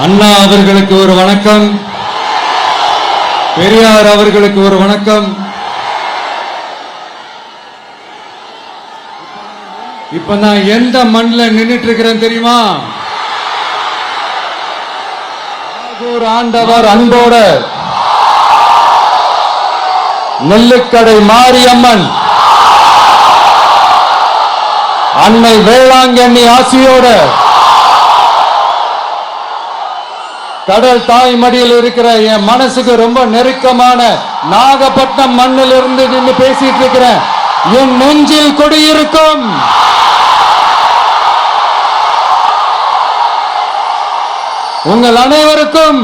அண்ணா அவர்களுக்கு ஒரு வணக்கம், பெரியார் அவர்களுக்கு ஒரு வணக்கம். இப்ப நான் எந்த மண்ணில் நின்றுட்டு இருக்கிறேன் தெரியுமா? ஒரு ஆண்டவர் அன்போட நெல்லுக்கடை மாரியம்மன் அன்னை வேளாங்கண்ணி ஆசியோட கடல் தாய் மடியில் இருக்கிற என் மனசுக்கு ரொம்ப நெருக்கமான நாகப்பட்டினம் மண்ணில் இருந்து நின்று பேசிட்டு இருக்கிறேன். என் நெஞ்சில் குடியிருக்கும் உங்கள் அனைவருக்கும்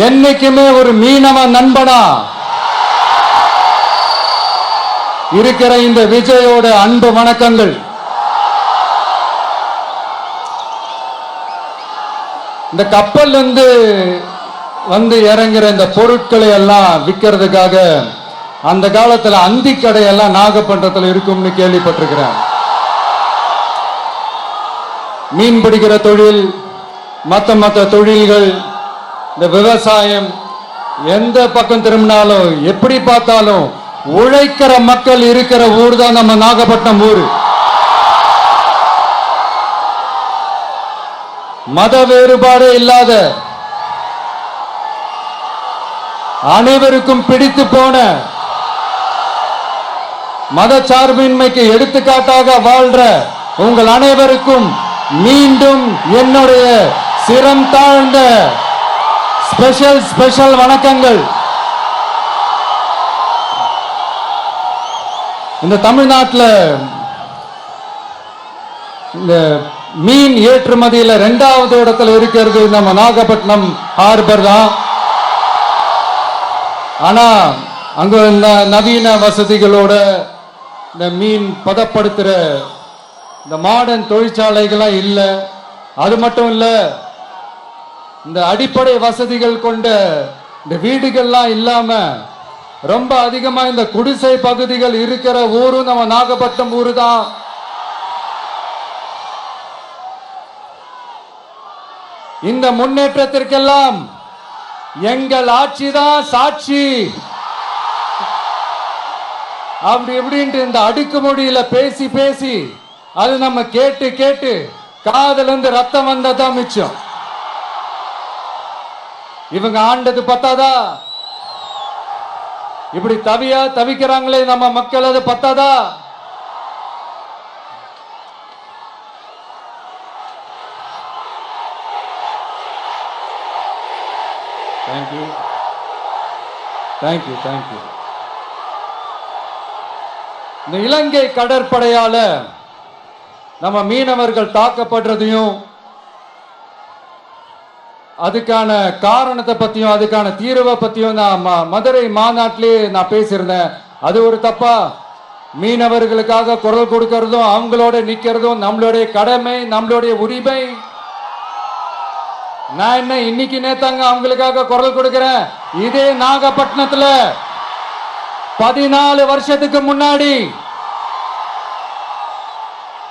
என்னைக்குமே ஒரு மீனவ நண்பனா இருக்கிற இந்த விஜயோட அன்பு வணக்கங்கள். இந்த கப்பல் வந்து இறங்குற இந்த பொருட்களை எல்லாம் விற்கிறதுக்காக அந்த காலத்துல அந்தி கடையெல்லாம் நாகப்பட்டினத்தில் இருக்கும்னு கேள்விப்பட்டிருக்கிறேன். மீன் பிடிக்கிற தொழில், மற்ற தொழில்கள், இந்த விவசாயம், எந்த பக்கம் திரும்பினாலும் எப்படி பார்த்தாலும் உழைக்கிற மக்கள் இருக்கிற ஊர் தான் நம்ம நாகப்பட்டினம் ஊர். மத வேறுபாடு இல்லாத அனைவருக்கும் பிடித்து போன மத சார்பின்மைக்கு எடுத்துக்காட்டாக வாழ்ற உங்கள் அனைவருக்கும் மீண்டும் என்னுடைய சிரம் தாழ்ந்த ஸ்பெஷல் வணக்கங்கள். இந்த தமிழ்நாட்டில் இந்த மீன் ஏற்றுமதியில் 2வது இடத்துல இருக்கிறது நம்ம நாகப்பட்டினம் ஹார்பர் தான். ஆனா அங்க இந்த நவீன வசதிகளோட இந்த மீன் பதப்படுத்துற இந்த மாடர்ன் தொழிற்சாலைகள்லாம் இல்லை. அது மட்டும் இல்ல, இந்த அடிப்படை வசதிகள் கொண்ட இந்த வீடுகள்லாம் இல்லாம ரொம்ப அதிகமா இந்த குடிசை பகுதிகள் இருக்கிற ஊரும் நம்ம நாகப்பட்டினம் ஊரு தான். இந்த முன்னேற்றத்திற்கெல்லாம் எங்கள் ஆட்சிதான் சாட்சி. அப்படி எப்படின்ட்டு இந்த அடுக்குமொழியில பேசி பேசி அது நம்ம கேட்டு கேட்டு காதல இருந்து ரத்தம் வந்ததான் மிச்சம். இவங்க ஆண்டது பத்தாதா? இப்படி தவிக்கிறாங்களே நம்ம மக்கள், அது பத்தாதா? தேங்க்யூ. இந்த இலங்கை கடற்படையால நம்ம மீனவர்கள் தாக்கப்படுறதையும் அதுக்கான காரணத்தை பத்தியும் அதுக்கான தீர்வை பத்தியும் நான் மதுரை மாநாட்டிலே நான் பேசியிருந்தேன். அது ஒரு தப்பா? மீனவர்களுக்காக குரல் கொடுக்கறதும் அவங்களோட நிக்கிறதும் நம்மளுடைய கடமை, நம்மளுடைய உரிமை. நான் என்ன இன்னைக்கு நேத்தாங்க அவங்களுக்காக குரல் கொடுக்கிறேன். இதே நாகப்பட்டினத்துல 14 வருஷத்துக்கு முன்னாடி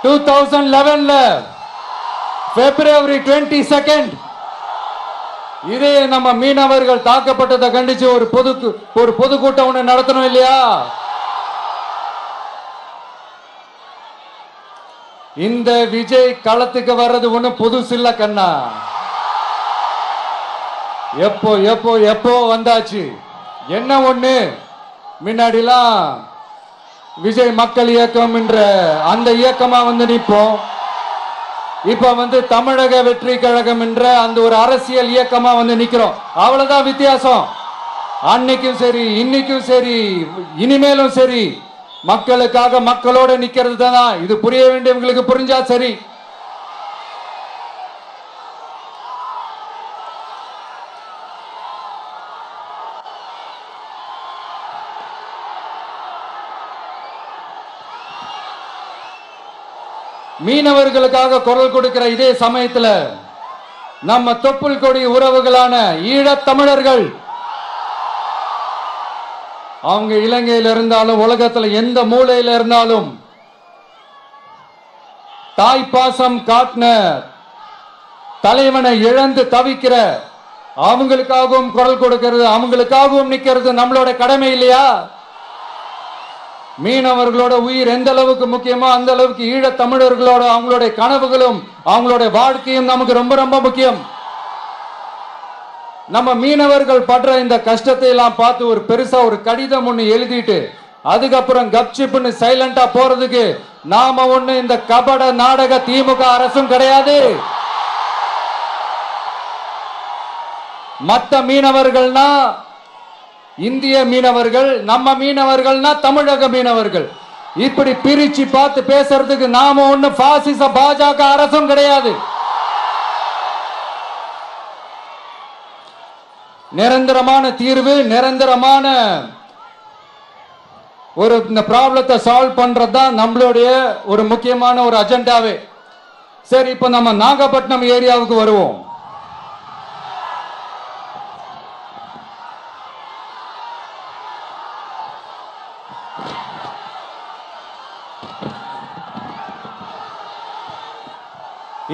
2011 February 22 இதே நம்ம மீனவர்கள் தாக்கப்பட்டதை கண்டிச்சு ஒரு பொதுக்கூட்டம் ஒண்ணு நடத்தணும் இல்லையா? இந்த விஜய் களத்துக்கு வர்றது ஒண்ணு புதுசு இல்ல கண்ணா. எப்போ வந்தாச்சு. என்ன ஒண்ணு, முன்னாடிலாம் விஜய் மக்கள் இயக்கம் என்ற அந்த இயக்கமா நிற்போம். இப்ப தமிழக வெற்றி கழகம் என்ற அந்த ஒரு அரசியல் இயக்கமா நிக்கிறோம். அவ்வளவுதான் வித்தியாசம். அன்னைக்கும் சரி, இன்னைக்கும் சரி, இனிமேலும் சரி, மக்களுக்காக மக்களோட நிக்கிறது தான். இது புரிய வேண்டியவங்களுக்கு புரிஞ்சா சரி. மீனவர்களுக்காக குரல் கொடுக்கிற இதே சமயத்துல நம்ம தொப்புள் கொடி உறவுகளான ஈழத் தமிழர்கள் அவங்க இலங்கையில் இருந்தாலும் உலகத்துல எந்த மூலையில இருந்தாலும் தாய்ப்பாசம் காட்டின தலைவனை இழந்து தவிக்கிற அவங்களுக்காகவும் குரல் கொடுக்கிறது, அவங்களுக்காகவும் நிக்கிறது நம்மளோட கடமை இல்லையா? மீனவர்களோட உயிர் எந்த அளவுக்கு முக்கியமோ அந்த அளவுக்கு ஈழத் தமிழர்களோட அவங்களுடைய கனவுகளும் அவங்களுடைய வாழ்க்கையும் நமக்கு ரொம்ப ரொம்ப முக்கியம். நம்ம மீனவர்கள் படுற இந்த கஷ்டத்தை எல்லாம் பார்த்து ஒரு பெருசா ஒரு கடிதம் ஒண்ணு எழுதிட்டு அதுக்கப்புறம் கப்சிப்னு சைலண்டா போறதுக்கு நாம ஒண்ணு இந்த கபட நாடக திமுக அரசும் கிடையாது. மற்ற மீனவர்கள்னா இந்திய மீனவர்கள், நம்ம மீனவர்கள்னா தமிழக மீனவர்கள், இப்படி பிரிச்சு பார்த்து பேசுறதுக்கு நாம ஒண்ணு பாசிச பாஜக அரசும் கிடையாது. நிரந்தரமான தீர்வு, நிரந்தரமான ஒரு இந்த ப்ராப்ளத்தை சால்வ் பண்றதுதான் நம்மளுடைய ஒரு முக்கியமான ஒரு அஜெண்டாவே. சரி, இப்ப நம்ம நாகப்பட்டினம் ஏரியாவுக்கு வருவோம்.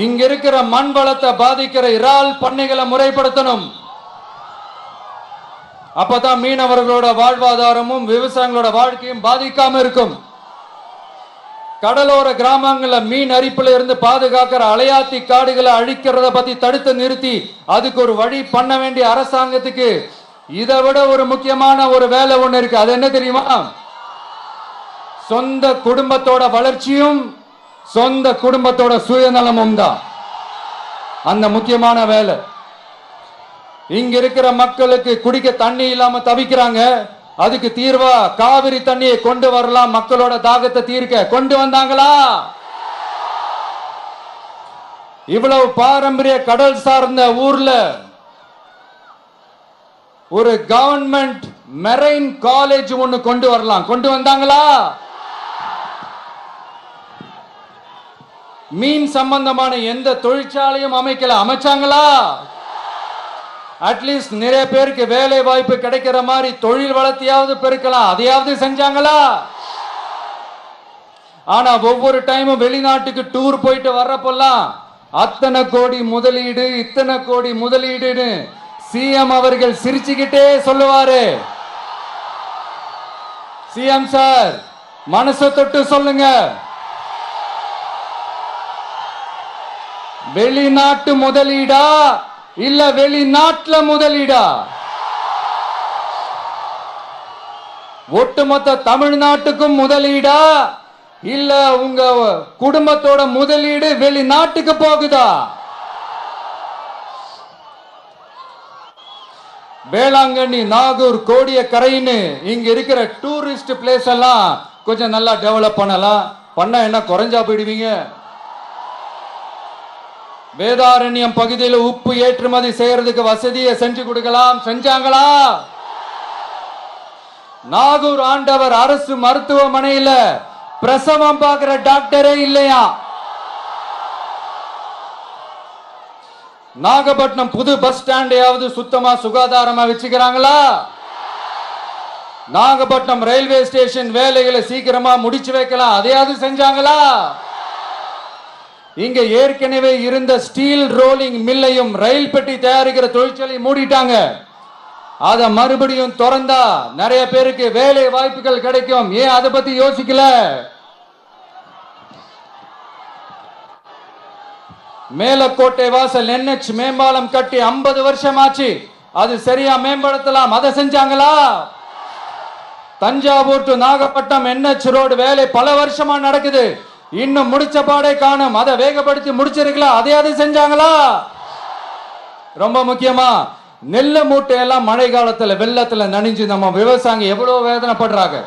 இங்க இருக்கிற மண் வளத்தை பாதிக்கிற இறால் பண்ணைகளை முறைப்படுத்தணும். அப்பதான் மீனவர்களோட வாழ்வாதாரமும் விவசாயிகளோட வாழ்க்கையும் பாதிக்காம இருக்கும். கடலோர கிராமங்கள்ல மீன் அரிப்புல இருந்து பாதுகாக்கிற அலையாத்தி காடுகளை அழிக்கிறத பத்தி தடுத்து நிறுத்தி அதுக்கு ஒரு வழி பண்ண வேண்டிய அரசாங்கத்துக்கு இதை விட ஒரு முக்கியமான ஒரு வேலை ஒண்ணு இருக்கு. அது என்ன தெரியுமா? சொந்த குடும்பத்தோட வளர்ச்சியும் சொந்த குடும்பத்தோட சுயநலமும் தான் அந்த முக்கியமான வேலை. இங்க இருக்கிற மக்களுக்கு குடிக்க தண்ணி இல்லாம தவிக்கிறாங்க. அதுக்கு தீர்வா காவிரி தண்ணியை கொண்டு வரலாம், மக்களோட தாகத்தை தீர்க்க. கொண்டு வந்தாங்களா? இவ்வளவு பாரம்பரிய கடல் சார்ந்த ஊர்ல ஒரு கவர்மெண்ட் மெரைன் காலேஜ் ஒன்னு கொண்டு வரலாம். கொண்டு வந்தாங்களா? மீன் சம்பந்தமான எந்த தொழிற்சாலையும் அமைக்கல. அமைச்சாங்களா? அட்லீஸ்ட் நிறைய பேருக்கு வேலை வாய்ப்பு கிடைக்கிற மாதிரி தொழில் வளர்த்தியாவது பெருக்கலாம், அதையாவது செஞ்சாங்களா? ஆனா ஒவ்வொரு டைமும் வெளிநாட்டுக்கு டூர் போயிட்டு வர்றப்பெல்லாம் அத்தனை கோடி முதலீடு, இத்தனை கோடி முதலீடுன்னு சிஎம் அவர்கள் சிரிச்சுக்கிட்டே சொல்லுவாரு. சிஎம் சார், மனசை தொட்டு சொல்லுங்க, வெளிநாட்டு முதலீடா இல்ல வெளிநாட்டுல முதலீடா? ஒட்டுமொத்த தமிழ்நாட்டுக்கும் முதலீடா இல்ல உங்க குடும்பத்தோட முதலீடு வெளிநாட்டுக்கு போகுதா? வேளாங்கண்ணி, நாகூர், கோடியக்கரைன்னு இங்க இருக்கிற டூரிஸ்ட் பிளேஸ் எல்லாம் கொஞ்சம் நல்லா டெவலப் பண்ணலாம். பண்ண என்ன குறைஞ்சா போயிடுவீங்க? வேதாரண்யம் பகுதியில் உப்பு ஏற்றுமதி செய்யறதுக்கு வசதியை செஞ்சு கொடுக்கலாம். செஞ்சாங்களா? நாகூர் ஆண்டவர் அரசு மருத்துவமனையில பிரசவம் பார்க்கிற டாக்டரே இல்லையா? நாகப்பட்டினம் புது பஸ் ஸ்டாண்டையாவது சுத்தமா சுகாதாரமா வச்சுக்கிறாங்களா? நாகப்பட்டினம் ரயில்வே ஸ்டேஷன் வேலைகளை சீக்கிரமா முடிச்சு வைக்கலாம், அதையாவது செஞ்சாங்களா? இங்க ஏற்கனவே இருந்த ஸ்டீல் ரோலிங் மில்லையும் ரயில் பெட்டி தயாரிக்கிற தொழிற்சாலை மூடிட்டாங்க. அத மறுபடியும் திறந்தா நிறைய பேருக்கு வேலை வாய்ப்புகள் கிடைக்கும். ஏன் அதை பத்தி யோசிக்கல? மேலக்கோட்டை வாசல் NH மேம்பாலம் கட்டி 50 வருஷம் ஆச்சு, அது சரியா மேம்படுத்தலாம், அதை செஞ்சாங்களா? Thanjavur to Nagapattinam NH road வேலை பல வருஷமா நடக்குது, இன்னும் முடிச்ச பாடே காணும், அதை வேகப்படுத்தி முடிச்சிருக்கலாம், அதையாவது செஞ்சாங்களா? ரொம்ப முக்கியமா நெல்ல மூட்டையெல்லாம் மழை காலத்துல வெள்ளத்துல நனைஞ்சு நம்ம விவசாயிங்க எவ்வளவு வேதனைப்படுறாங்க.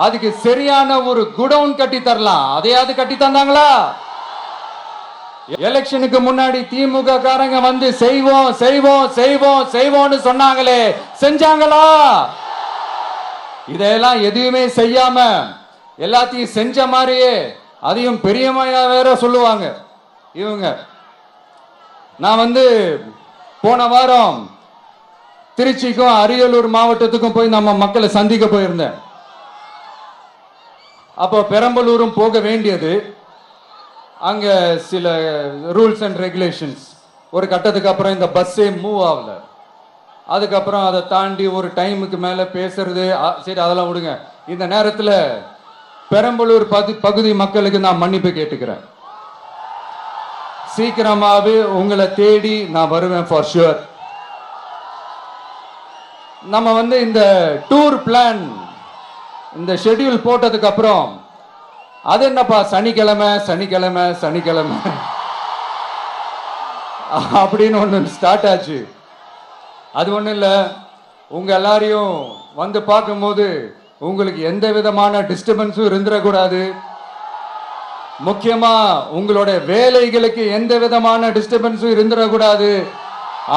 அதுக்கு சரியான ஒரு குடவுன் கட்டி தரலாம், அதையாவது கட்டி தந்தாங்களா? எலெக்ஷனுக்கு முன்னாடி திமுக காரங்க வந்து செய்வோம் செய்வோம் செய்வோம் செய்வோம்னு சொன்னாங்களே, செஞ்சாங்களா? இதெல்லாம் எதுவுமே செய்யாம எல்லாத்தையும் செஞ்ச மாதிரியே அதையும் பெரியமையா வேற சொல்லுவாங்க இவங்க. நான் வந்து போன வாரம் திருச்சிக்கும் அரியலூர் மாவட்டத்துக்கும் போய் நம்ம மக்களை சந்திக்க போயிருந்தேன். அப்போ பெரம்பலூரும் போக வேண்டியது. அங்க சில ரூல்ஸ் அண்ட் ரெகுலேஷன்ஸ், ஒரு கட்டத்துக்கு அப்புறம் இந்த பஸ்ஸே மூவ் ஆகல. அதுக்கப்புறம் அதை தாண்டி ஒரு டைமுக்கு மேல பேசுறது, சரி அதெல்லாம் விடுங்க. இந்த நேரத்தில் பெரம்பலூர் பகுதி மக்களுக்கு நான் மன்னிப்பு கேட்டுக்கிறேன். சீக்கிரமாவே உங்களை தேடி நான் வருவேன் ஃபார் ஷுர். நம்ம இந்த டூர் பிளான், இந்த ஷெட்யூல் போட்டதுக்கு அப்புறம் அது என்னப்பா சனிக்கிழமை சனிக்கிழமை சனிக்கிழமை அப்படின்னு ஒன்று ஸ்டார்ட் ஆச்சு. அது ஒன்றும் இல்லை, உங்க எல்லாரையும் பார்க்கும்போது உங்களுக்கு எந்த விதமான டிஸ்டர்பன்ஸும் இருந்துடக்கூடாது. முக்கியமா உங்களோட வேலைகளுக்கு எந்த விதமான டிஸ்டர்பன்ஸும் இருந்துடக்கூடாது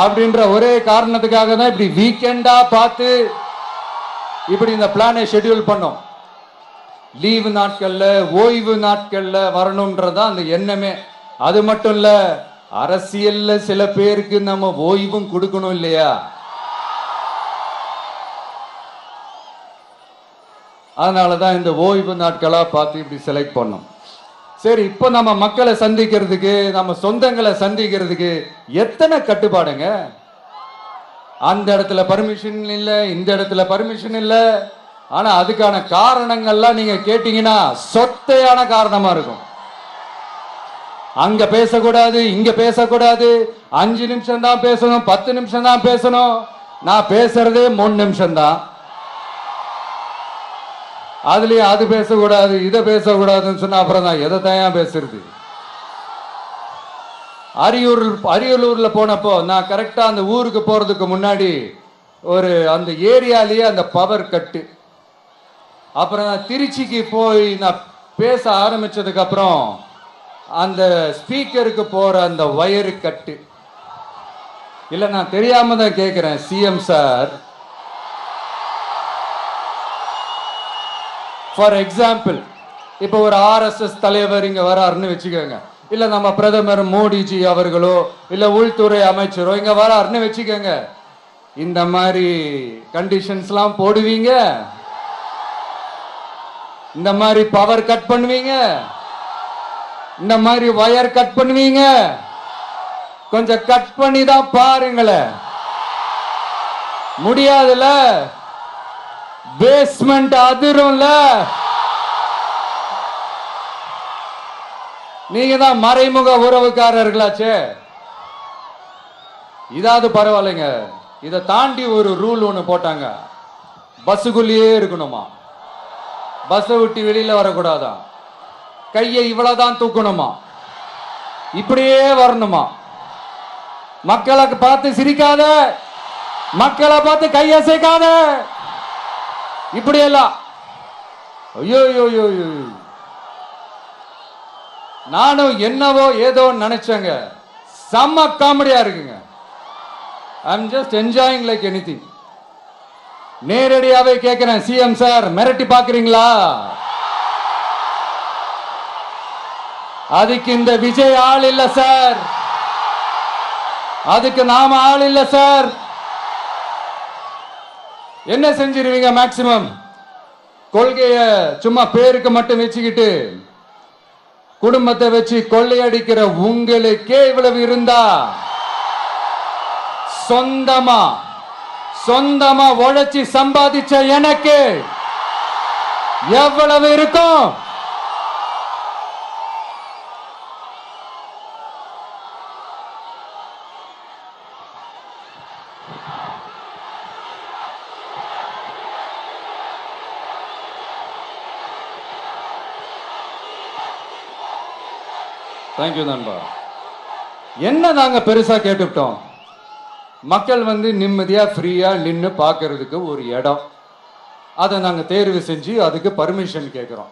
அப்படின்ற ஒரே காரணத்துக்காக தான் இப்படி வீக்கெண்டா பார்த்து இப்படி இந்த பிளானை ஷெட்யூல் பண்ணோம். லீவு நாட்கள்ல, ஓய்வு நாட்கள்ல வரணும்ன்றதான் அந்த எண்ணமே. அது மட்டும் இல்ல, அரசியல்ல சில பேருக்கு நம்ம ஓய்வும் கொடுக்கணும் இல்லையா? அதனாலதான் இந்த ஓய்வு நாட்களா பார்த்து இப்படி செலக்ட் பண்ணோம். சரி, இப்போ நம்ம மக்களை சந்திக்கிறதுக்கு, நம்ம சொந்தங்களை சந்திக்கிறதுக்கு எத்தனை கட்டுப்பாடுங்க. அந்த இடத்துல பர்மிஷன் இல்ல, இந்த இடத்துல பர்மிஷன் இல்ல. ஆனா அதுக்கான காரணங்கள்லாம் நீங்க கேட்டீங்கன்னா சொத்தையான காரணமா இருக்கும். அங்க பேசக்கூடாது, இங்க பேசக்கூடாது, 5 நிமிஷம் தான் பேசணும், 10 நிமிஷம் தான் பேசணும். நான் பேசுறதே 3 நிமிஷம் தான். அதுலயே அது பேசக்கூடாது, இதை பேசக்கூடாதுன்னு சொன்னா அப்புறம் நான் எதை தான் பேசுறது? அரியலூர்ல போனப்போ நான் கரெக்டா அந்த ஊருக்கு போறதுக்கு முன்னாடி ஒரு அந்த ஏரியாலேயே அந்த பவர் கட்டு. அப்புறம் நான் திருச்சிக்கு போய் நான் பேச ஆரம்பிச்சதுக்கு அப்புறம் அந்த ஸ்பீக்கருக்கு போற அந்த வயரு கட்டு. இல்ல, நான் தெரியாம தான் கேட்கிறேன் சிஎம் சார். ஃபார் எக்ஸாம்பிள், இப்போ ஒரு ஆர்எஸ்எஸ் தலைவர் இங்க வராருன்னு வச்சுக்கோங்க, இல்ல நம்ம பிரதமர் மோடிஜி அவர்களோ இல்ல உள்துறை அமைச்சரோ இங்க வராருன்னு வச்சுக்கோங்க. இந்த மாதிரி கண்டிஷன்ஸ்லாம் போடுவீங்க, இந்த மாதிரி பவர் கட் பண்ணுவீங்க, இந்த மாதிரி வயர் கட் பண்ணுவீங்க. கொஞ்சம் கட் பண்ணி தான் பாருங்களேன். முடியாதுல, பேஸ்மெண்ட் அதிரும்ல. நீங்க தான் மறைமுக உறவுக்காரர்களாச்சே. இதாவது பரவாயில்லைங்க. இதை தாண்டி ஒரு ரூல் ஒண்ணு போட்டாங்க, பஸ்ஸுக்குள்ளேயே இருக்கணுமா, பஸ்ஸை விட்டு வெளியில வரக்கூடாதா, கையை இவ்வளவுதான் தூக்கணுமா, இப்படியே வரணுமா, மக்களை பார்த்து சிரிக்காத, மக்களை பார்த்து கையசைக்காத, இப்படியெல்லாம். ஐயோ ஐயோ, நானும் என்னவோ ஏதோ நினைச்சேங்க. செம்ம காமெடியா இருக்குங்க. I am just enjoying like anything. நேரடியாவே கேட்கிறேன், சிஎம் சார் மிரட்டி பாக்குறீங்களா? அதுக்கு இந்த விஜய் ஆள் இல்ல சார், அதுக்கு நாம ஆள் இல்ல சார். என்ன செஞ்சிருவீங்க? மேக்சிமம் கொள்கைய சும்மா பேருக்கு மட்டும் வச்சுக்கிட்டு குடும்பத்தை வச்சு கொள்ளையடிக்கிற உங்களுக்கே இவ்வளவு இருந்தா, சொந்தமா உழைச்சி சம்பாதிச்ச எனக்கு எவ்வளவு இருக்கும்? தேங்க்யூ நண்பா. என்ன நாங்க பெருசா கேட்டுட்டோம்? மக்கள் நிம்மதியா ஃப்ரீயா நின்று பார்க்கறதுக்கு ஒரு இடம், அதை நாங்க தேர்வு செஞ்சு அதுக்கு பர்மிஷன் கேட்கிறோம்.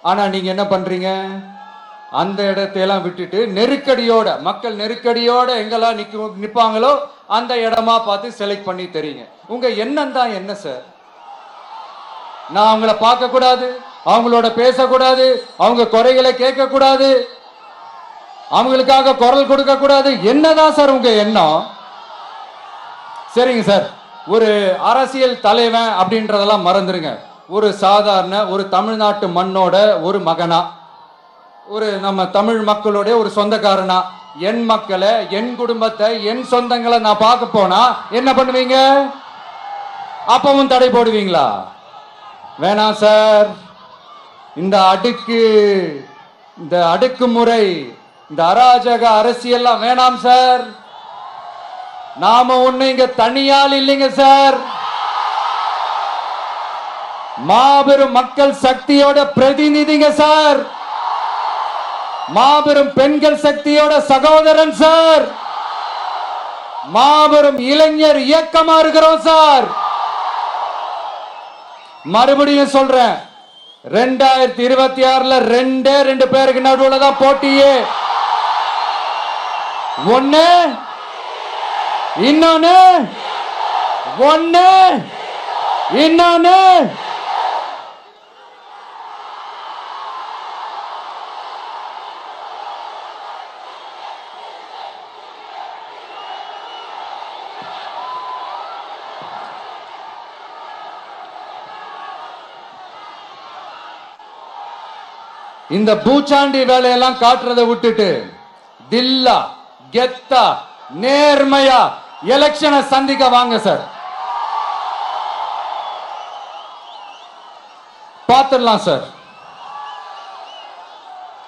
ஆனா நீங்க என்ன பண்றீங்க? அந்த இடத்தையெல்லாம் விட்டுட்டு நெருக்கடியோட, மக்கள் நெருக்கடியோட எங்கெல்லாம் நிப்பாங்களோ அந்த இடமா பார்த்து செலக்ட் பண்ணி தெரியுங்க. உங்க எண்ணம் தான் என்ன சார்? நான் அவங்கள பார்க்க கூடாது, அவங்களோட பேசக்கூடாது, அவங்க குறைகளை கேட்க கூடாது, அவங்களுக்காக குரல் கொடுக்க கூடாது, என்னதான் சார் உங்க எண்ணம்? சரிங்க சார், ஒரு அரசியல் தலைவன் அப்படின்றதெல்லாம் மறந்துருங்க. ஒரு சாதாரண ஒரு தமிழ்நாட்டு மண்ணோட ஒரு மகனா, ஒரு நம்ம தமிழ் மக்களுடைய ஒரு சொந்தக்காரனா என் மக்களை, என் குடும்பத்தை, என் சொந்தங்களை நான் பார்க்க போனா என்ன பண்ணுவீங்க? அப்பவும் தடை போடுவீங்களா? வேணாம் சார். இந்த அடுக்குமுறை, இந்த அராஜக அரசியல்லாம் வேணாம் சார். நாம ஒண்ணு இங்க தனியால் இல்லைங்க சார். மாபெரும் மக்கள் சக்தியோட பிரதிநிதிங்க சார். மாபெரும் பெண்கள் சக்தியோட சகோதரன் சார். மாபெரும் இளைஞர் இயக்கமா இருக்கிறோம் சார். மறுபடியும் சொல்றேன், 2026 ரெண்டு பேருக்கு நடுவுல தான் போட்டியே. ஒண்ணு இன்னொன்னு இந்த பூச்சாண்டி வேலையெல்லாம் காட்டுறதை விட்டுட்டு தில்லா கெத்தா நேர்மையா எலெக்ஷனை சந்திக்க வாங்க சார். பார்த்துடலாம் சார்.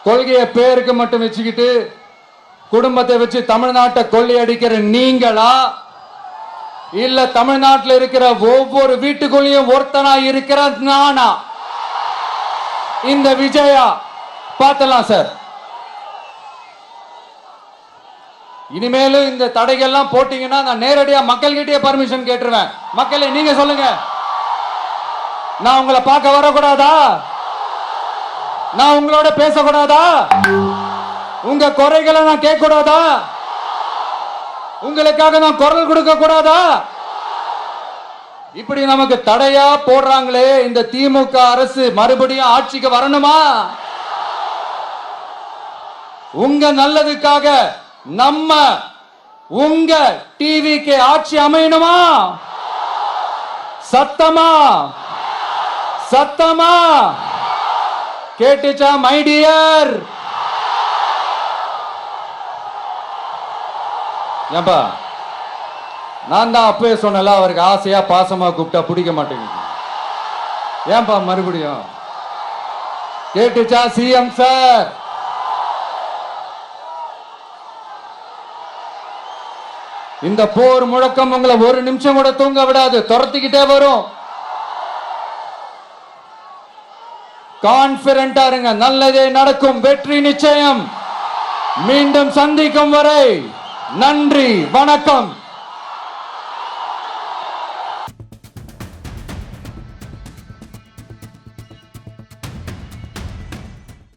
கொள்கையை பேருக்கு மட்டும் வச்சுக்கிட்டு குடும்பத்தை வச்சு தமிழ்நாட்டை கொள்ளையடிக்கிற நீங்களா, இல்ல தமிழ்நாட்டில் இருக்கிற ஒவ்வொரு வீட்டுக்குள்ளேயும் ஒருத்தனா இருக்கிற நானா, இந்த விஜயா? பார்த்துடலாம் சார். இனிமேலும் இந்த தடைகள்லாம் போட்டீங்கன்னா நான் நேரடியா மக்கள்கிட்டயே பர்மிஷன் கேட்டுருவேன். மக்களே நீங்க சொல்லுங்க, நான் உங்களை பார்க்க வரக்கூடாதா? நான் உங்களோட பேசக்கூடாதா? உங்க குறைகளை நான் கேட்க கூடாதா? உங்களுக்காக நான் குரல் கொடுக்க கூடாதா? இப்படி நமக்கு தடையா போடுறாங்களே, இந்த திமுக அரசு மறுபடியும் ஆட்சிக்கு வரணுமா? உங்க நல்லதுக்காக நம்ம உங்க டிவிக்கு ஆட்சி அமையணுமா? சத்தமா சத்தமா கேட்டுச்சா மை டியர்? ஏன்பா, நான் தான் அப்பவே சொன்னல, அவருக்கு ஆசையா பாசமா கூப்பிட்டா பிடிக்க மாட்டேங்குது. ஏன்பா மறுபடியும்? கேட்டுச்சா சிஎம் சார்? இந்த போர் முழக்கம் உங்களை ஒரு நிமிஷம் கூட தூங்க விடாது, துரத்திக்கிட்டே வரும். கான்பிடண்டா இருங்க, நல்லதே நடக்கும், வெற்றி நிச்சயம். மீண்டும் சந்திக்கும் வரை நன்றி, வணக்கம்.